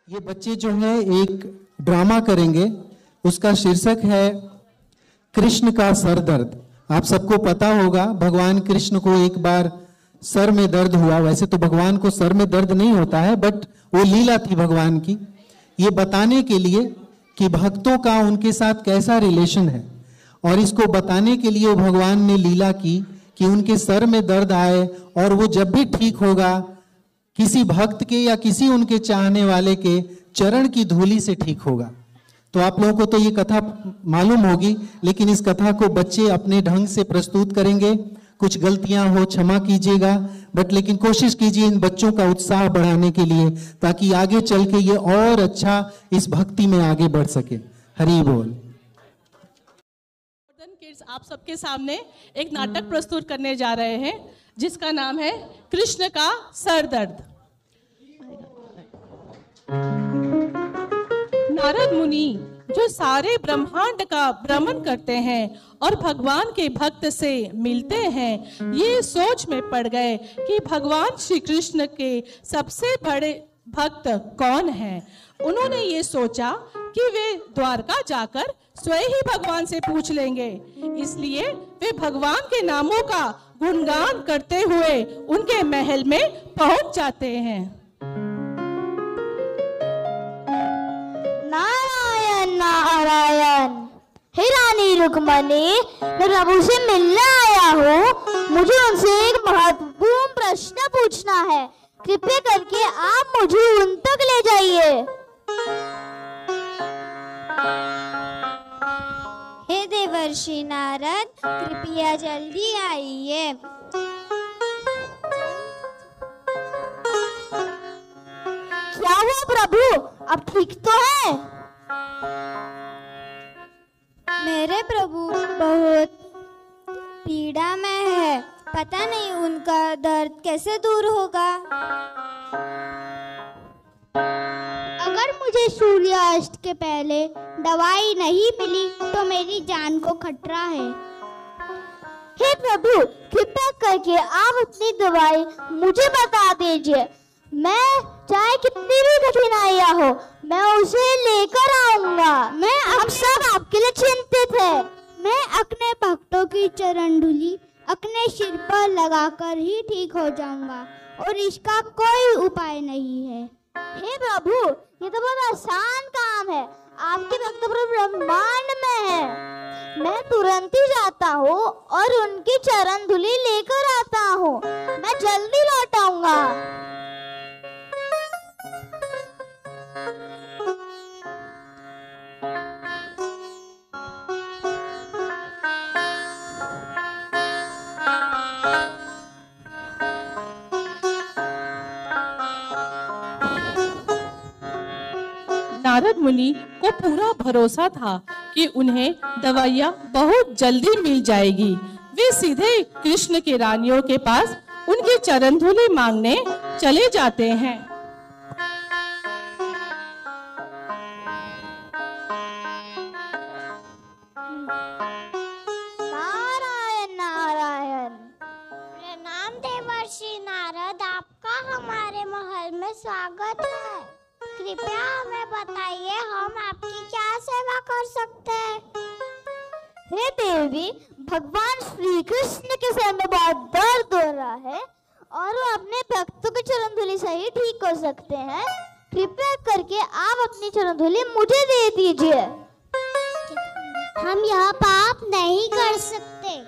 ये बच्चे जो है एक ड्रामा करेंगे, उसका शीर्षक है कृष्ण का सर दर्द। आप सबको पता होगा भगवान कृष्ण को एक बार सर में दर्द हुआ। वैसे तो भगवान को सर में दर्द नहीं होता है, बट वो लीला थी भगवान की, ये बताने के लिए कि भक्तों का उनके साथ कैसा रिलेशन है। और इसको बताने के लिए भगवान ने लीला की कि उनके सर में दर्द आए और वो जब भी ठीक होगा किसी भक्त के या किसी उनके चाहने वाले के चरण की धूली से ठीक होगा। तो आप लोगों को तो ये कथा मालूम होगी, लेकिन इस कथा को बच्चे अपने ढंग से प्रस्तुत करेंगे। कुछ गलतियां हो क्षमा कीजिएगा, बट लेकिन कोशिश कीजिए इन बच्चों का उत्साह बढ़ाने के लिए, ताकि आगे चल के ये और अच्छा इस भक्ति में आगे बढ़ सके। हरि बोल। आप सबके सामने एक नाटक प्रस्तुत करने जा रहे हैं जिसका नाम है कृष्ण का सर दर्द। नारद मुनि जो सारे ब्रह्मांड का भ्रमण करते हैं और भगवान के भक्त से मिलते हैं, ये सोच में पड़ गए कि भगवान श्री कृष्ण के सबसे बड़े भक्त कौन हैं। उन्होंने ये सोचा कि वे द्वारका जाकर स्वयं ही भगवान से पूछ लेंगे। इसलिए वे भगवान के नामों का गुणगान करते हुए उनके महल में पहुंच जाते हैं। नारायण नारायण, हे रानी रुक्मणी, मैं प्रभु से मिलने आया हूँ। मुझे उनसे एक महत्वपूर्ण प्रश्न पूछना है। कृपया करके आप मुझे उन तक ले जाइए। हे देवर्षि नारद, कृपया जल्दी आइए। क्या हुआ प्रभु, अब ठीक तो है? मेरे प्रभु बहुत पीड़ा में है, पता नहीं उनका दर्द कैसे दूर होगा। अगर मुझे सूर्यास्त के पहले दवाई नहीं मिली तो मेरी जान को खतरा है। हे प्रभु, कृपया करके आप अपनी दवाई मुझे बता दीजिए। मैं चाहे कितनी भी कठिनाइयां हो, मैं उसे लेकर आऊंगा। मैं हम सब आपके लिए चिंतित है। मैं अपने भक्तों की चरण धूली अपने सिर पर लगाकर ही ठीक हो जाऊंगा और इसका कोई उपाय नहीं है। हे प्रभु, ये तो बहुत आसान काम है। आपके भक्त ब्रह्मांड में है। मैं तुरंत ही जाता हूँ और उनकी चरण धूली लेकर आता हूँ। मैं जल्दी लौट आऊंगा। नारद मुनि को पूरा भरोसा था कि उन्हें दवाइयाँ बहुत जल्दी मिल जाएगी। वे सीधे कृष्ण की रानियों के पास उनकी चरण धूली मांगने चले जाते हैं। नारायण नारायण। प्रणाम देवर्षि नारद, आपका हमारे महल में स्वागत है। कृपया हमें बताइए, हम आपकी क्या सेवा कर सकते हैं? हे देवी, भगवान श्री कृष्ण के सर में बहुत दर्द हो रहा है और वो अपने भक्तों की चरण धूली से ही ठीक कर सकते हैं। कृपया करके आप अपनी चरण धूली मुझे दे दीजिए। हम यह पाप नहीं कर सकते।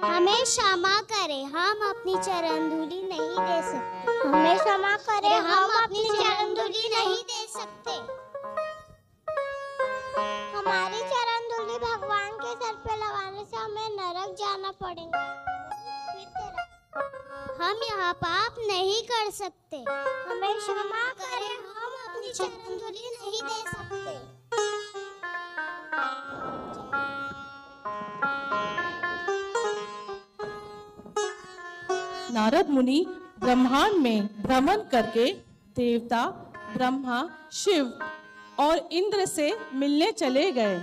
हमें क्षमा करें, हम अपनी चरण धूली नहीं दे सकते। हमें क्षमा करें, हम अपनी चरण धूली नहीं दे सकते। हमारी चरण धूली भगवान के सर पे लगाने से हमें नरक जाना पड़ेगा। हम यह पाप नहीं कर सकते। हमें क्षमा करें, हम अपनी चरण धूली नहीं दे सकते। नारद मुनि ब्रह्मांड में भ्रमण करके देवता ब्रह्मा, शिव और इंद्र से मिलने चले गए।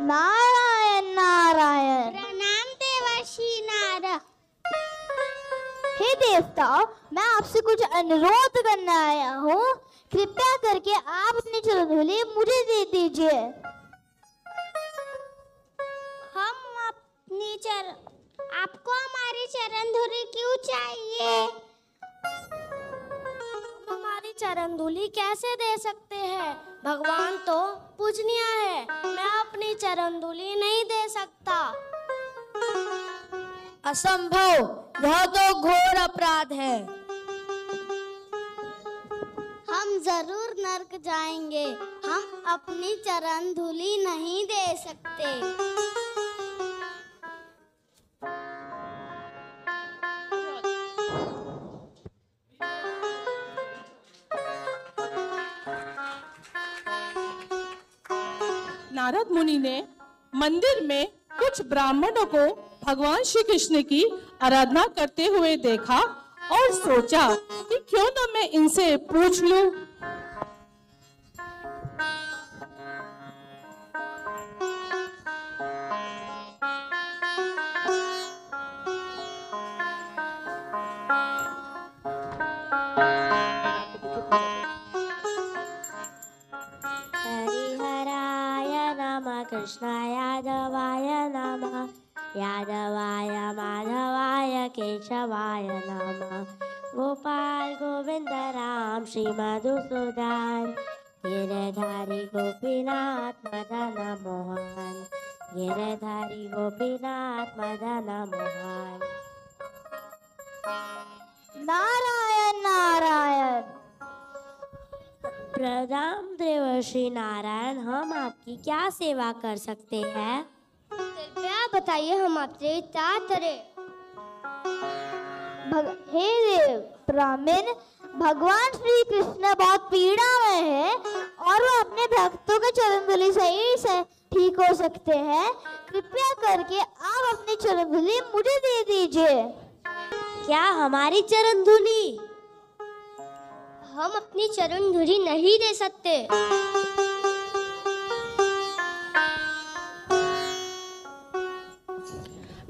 नारायण नारायण। प्रणाम देवर्षि नारद। हे देवताओं, मैं आपसे कुछ अनुरोध करने आया हूँ। कृपया करके आप अपनी चरण धूलि मुझे दे दीजिए। आपको हमारी चरण धूलि क्यों चाहिए? हमारी चरण धूलि कैसे दे सकते हैं? भगवान तो पूजनीय है, मैं अपनी चरण धूलि नहीं दे सकता। असंभव, यह तो घोर अपराध है। हम जरूर नरक जाएंगे, हम अपनी चरण धूलि नहीं दे सकते। नारद मुनि ने मंदिर में कुछ ब्राह्मणों को भगवान श्री कृष्ण की आराधना करते हुए देखा और सोचा कि क्यों ना मैं इनसे पूछ लूं। कृष्णाय यादवाय नमः, यादवाय माधवाय केशवाय नमः। गोपाल गोविंद राम श्री मधुसूदन, गिरधारी गोपीनाथ मदन मोहन, गिरधारी गोपीनाथ मदन मोहन। नारायण नारायण। प्रणाम देवर्षि नारायण, हम आपकी क्या सेवा कर सकते हैं? कृपया बताइए, हम आपसे क्या करें? हे देव ब्राह्मण, भगवान श्री कृष्ण बहुत पीड़ा में है और वो अपने भक्तों के चरण धूलि से ठीक हो सकते हैं। कृपया करके आप अपनी चरण धूलि मुझे दे दीजिए। क्या हमारी चरण धूलि? हम अपनी चरण धूलि नहीं दे सकते।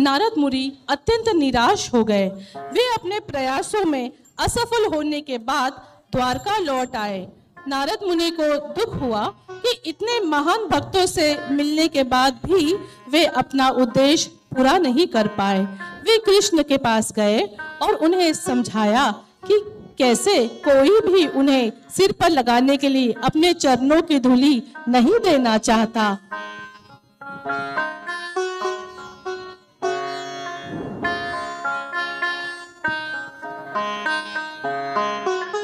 नारद मुनि अत्यंत निराश हो गए। वे अपने प्रयासों में असफल होने के बाद द्वारका लौट आए। नारद मुनि को दुख हुआ कि इतने महान भक्तों से मिलने के बाद भी वे अपना उद्देश्य पूरा नहीं कर पाए। वे कृष्ण के पास गए और उन्हें समझाया कि कैसे कोई भी उन्हें सिर पर लगाने के लिए अपने चरणों की धूलि नहीं देना चाहता।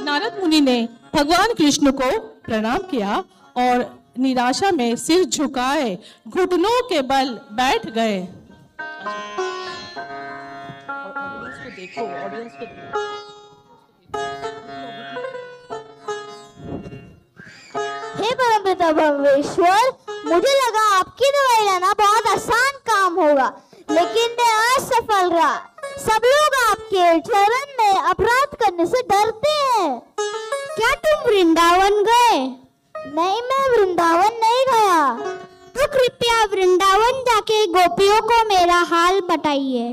नारद मुनि ने भगवान कृष्ण को प्रणाम किया और निराशा में सिर झुकाए घुटनों के बल बैठ गए। हे परमपिता परमेश्वर, मुझे लगा आपकी दवाई लाना बहुत आसान काम होगा, लेकिन मैं असफल रहा। सब लोग आपके चरण में अपराध करने से डरते हैं। क्या तुम वृंदावन गए? नहीं, मैं वृंदावन नहीं गया। तो कृपया वृंदावन जाके गोपियों को मेरा हाल बताइए।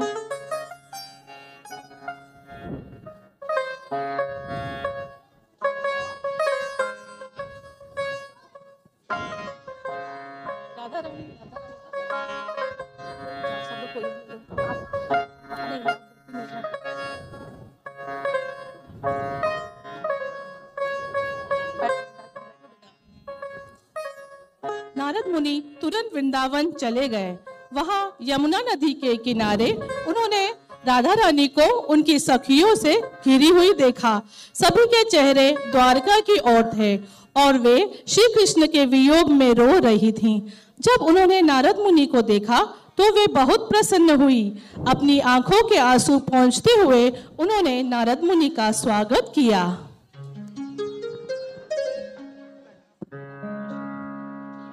नारद मुनि तुरंत वृंदावन चले गए। वहां यमुना नदी के किनारे उन्होंने राधा रानी को उनकी सखियों से घिरी हुई देखा। सभी के चेहरे द्वारका की ओर थे और वे श्री कृष्ण के वियोग में रो रही थीं। जब उन्होंने नारद मुनि को देखा तो वे बहुत प्रसन्न हुई। अपनी आंखों के आंसू पोंछते हुए उन्होंने नारद मुनि का स्वागत किया।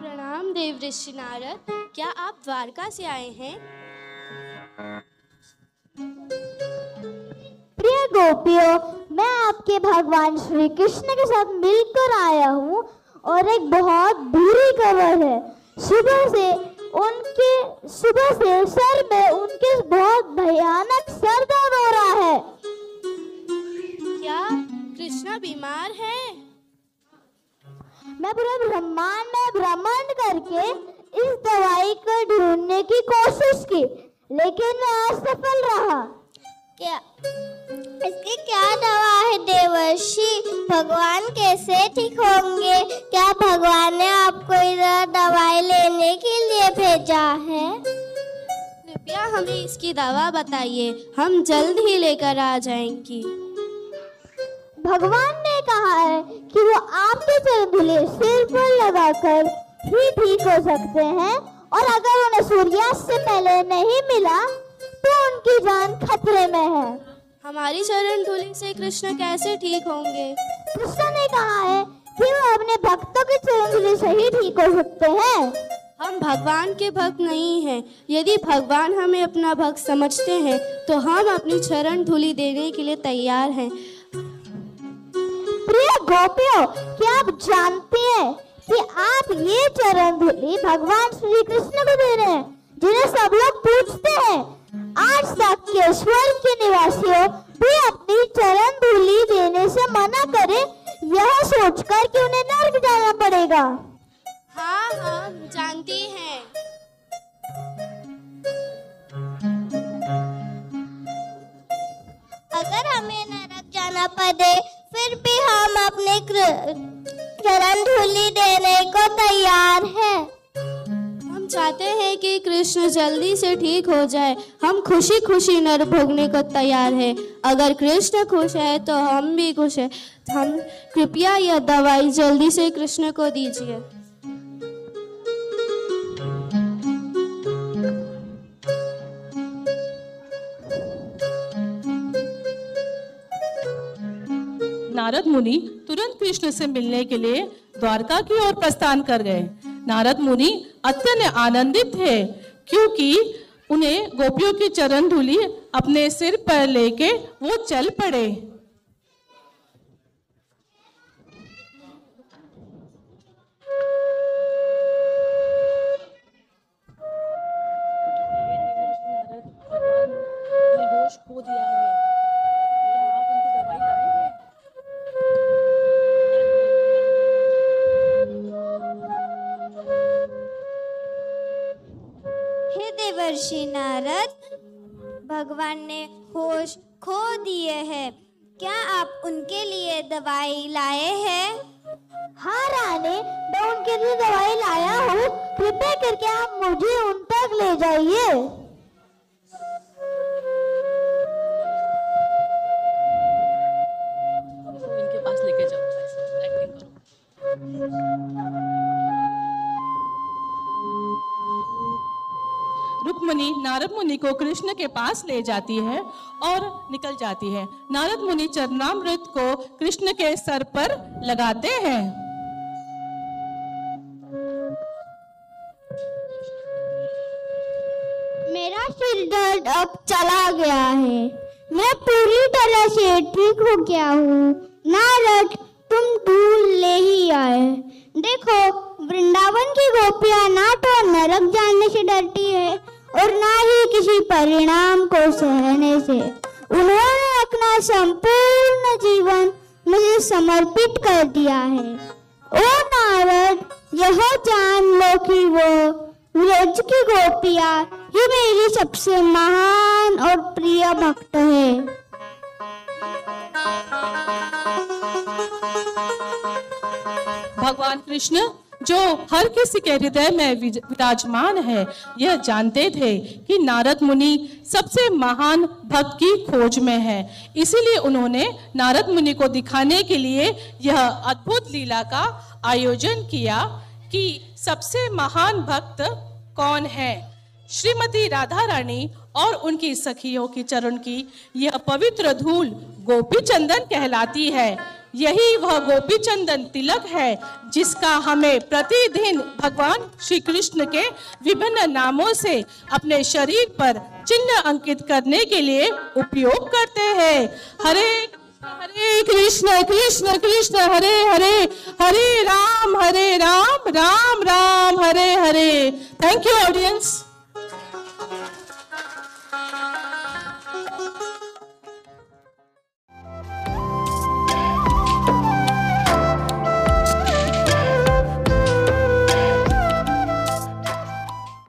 प्रणाम देव ऋषि नारद, क्या आप द्वारका से आए हैं? प्रिय गोपियों, मैं आपके भगवान श्री कृष्ण के साथ मिलकर आया हूँ और एक बहुत बुरी खबर है। सुबह से उनके सुबह से सर में उनके बहुत भयानक सर दर्द हो रहा है। क्या कृष्णा बीमार है? मैं पूरे ब्रह्मांड में भ्रमण करके इस दवाई को ढूंढने की कोशिश की, लेकिन मैं असफल रहा। क्या इसकी क्या दवा है देवर्षि? भगवान कैसे ठीक होंगे? क्या भगवान ने आपको इधर दवाई लेने के लिए भेजा है? कृपया हमें इसकी दवा बताइए, हम जल्द ही लेकर आ जाएंगी। भगवान ने कहा है कि वो आपके चरण धूले सिर पर लगाकर ही ठीक हो सकते हैं, और अगर उन्हें सूर्यास्त से पहले नहीं मिला तो उनकी जान खतरे में है। हमारी चरण धूलि से कृष्ण कैसे ठीक होंगे? कृष्ण ने कहा है कि वो अपने भक्तों के चरण धूलि से ही ठीक हो सकते हैं। हम भगवान के भक्त नहीं हैं। यदि भगवान हमें अपना भक्त समझते हैं तो हम अपनी चरण धूलि देने के लिए तैयार हैं। प्रिय गोपियों, क्या आप जानती हैं कि आप ये चरण धूलि भगवान श्री कृष्ण को दे रहे हैं, जिन्हें सब लोग पूछते हैं। आज तक के स्वर्ग के निवासियों भी अपनी चरण धूलि देने से मना करें, यह सोचकर कि उन्हें नर्क जाना पड़ेगा। हाँ हम जानती हैं। अगर हमें नरक जाना पड़े फिर भी हम अपने चरण धूलि देने को तैयार हैं। हम चाहते हैं कि कृष्ण जल्दी से ठीक हो जाए। हम खुशी खुशी नरक भोगने को तैयार हैं। अगर कृष्ण खुश है तो हम भी खुश हैं। हम कृपया यह दवाई जल्दी से कृष्ण को दीजिए। नारद मुनि तुरंत कृष्ण से मिलने के लिए द्वारका की ओर प्रस्थान कर गए। नारद मुनि अत्यंत आनंदित थे क्योंकि उन्हें गोपियों की चरण धूलि अपने सिर पर लेके वो चल पड़े। खो दिया है। देवर्षि नारद, भगवान ने होश खो दिए हैं, क्या आप उनके लिए दवाई लाए हैं? हाँ रानी, मैं उनके लिए दवाई लाया हूँ। कृपया करके आप मुझे उन तक ले जाइए। इनके पास लेके जाओ, एक्टिंग करो। रुक्मिणी नारद मुनि को कृष्ण के पास ले जाती है और निकल जाती है। नारद मुनि चरणामृत को कृष्ण के सर पर लगाते हैं। मेरा सिर दर्द अब चला गया है, मैं पूरी तरह से ठीक हो गया हूँ। नारद, तुम दूर ले ही आए। देखो, वृंदावन की गोपियां ना तो नरक जाने से डरती है और ना ही किसी परिणाम को सहने से। उन्होंने अपना संपूर्ण जीवन मुझे समर्पित कर दिया है। ओ नारद, यह जान लो कि वो व्रज की गोपियां ही मेरी सबसे महान और प्रिय भक्त है। भगवान कृष्ण जो हर किसी के हृदय में विराजमान है, यह जानते थे कि नारद मुनि सबसे महान भक्त की खोज में है। इसीलिए उन्होंने नारद मुनि को दिखाने के लिए यह अद्भुत लीला का आयोजन किया कि सबसे महान भक्त कौन है। श्रीमती राधा रानी और उनकी सखियों की चरण की यह पवित्र धूल गोपी चंदन कहलाती है। यही वह गोपी चंदन तिलक है जिसका हमें प्रतिदिन भगवान श्री कृष्ण के विभिन्न नामों से अपने शरीर पर चिन्ह अंकित करने के लिए उपयोग करते हैं। Hare Krishna Krishna Krishna Hare Hare, Hare Ram Ram Ram Ram Hare Hare. Thank you audience.